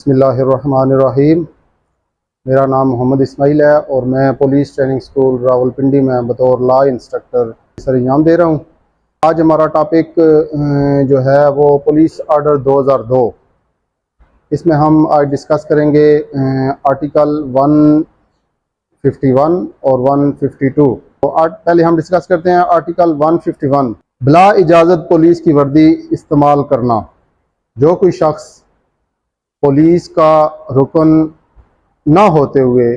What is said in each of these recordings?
बिस्मिल्लाहिर्रहमानिर्रहीम। मेरा नाम मोहम्मद इस्माइल है और मैं पुलिस ट्रेनिंग स्कूल रावलपिंडी में बतौर लॉ इंस्ट्रक्टर सर इंजाम दे रहा हूँ। आज हमारा टॉपिक जो है वो पुलिस ऑर्डर 2002। इसमें हम आज डिस्कस करेंगे आर्टिकल 151 और 152। तो पहले हम डिस्कस करते हैं आर्टिकल 151। बिला इजाज़त पुलिस की वर्दी इस्तेमाल करना। जो कोई शख्स पुलिस का रुकन ना होते हुए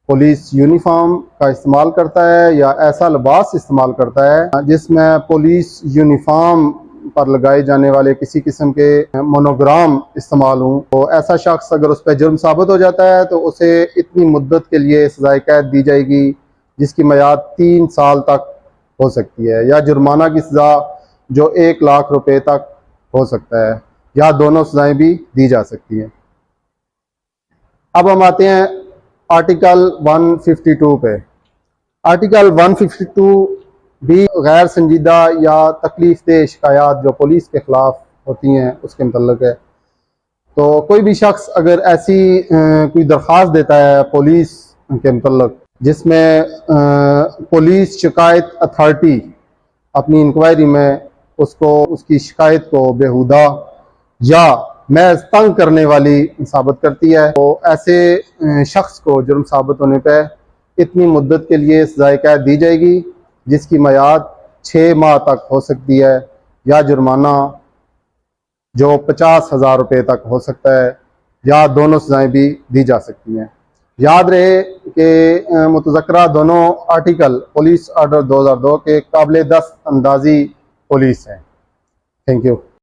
पुलिस यूनिफॉर्म का इस्तेमाल करता है या ऐसा लिबास इस्तेमाल करता है जिसमें पुलिस यूनिफॉर्म पर लगाए जाने वाले किसी किस्म के मोनोग्राम इस्तेमाल हों, तो ऐसा शख्स अगर उस पर जुर्म साबित हो जाता है तो उसे इतनी मुद्दत के लिए सज़ाए कैद दी जाएगी जिसकी मियाद 3 साल तक हो सकती है, या जुर्माना की सज़ा जो 1 लाख रुपए तक हो सकता है, या दोनों सजाएं भी दी जा सकती हैं। अब हम आते हैं आर्टिकल 152 पे। आर्टिकल 152 भी गैर संजीदा या तकलीफ दह शिकायत जो पुलिस के खिलाफ होती हैं उसके मुतल्लिक है। तो कोई भी शख्स अगर ऐसी कोई दरख्वास्त देता है पुलिस के मुतल्लिक जिसमें पुलिस शिकायत अथॉरिटी अपनी इंक्वायरी में उसको उसकी शिकायत को बेहुदा या महज तंग करने वाली साबित करती है, तो ऐसे शख्स को जुर्म साबित होने पर इतनी मुद्दत के लिए सज़ाए कैद दी जाएगी जिसकी मियाद 6 माह तक हो सकती है, या जुर्माना जो 50,000 रुपये तक हो सकता है, या दोनों सज़ाएं भी दी जा सकती हैं। याद रहे कि मुतज़क्करा दोनों आर्टिकल पुलिस ऑर्डर 2002 के काबिल दस्त अंदाजी पुलिस हैं। Thank you.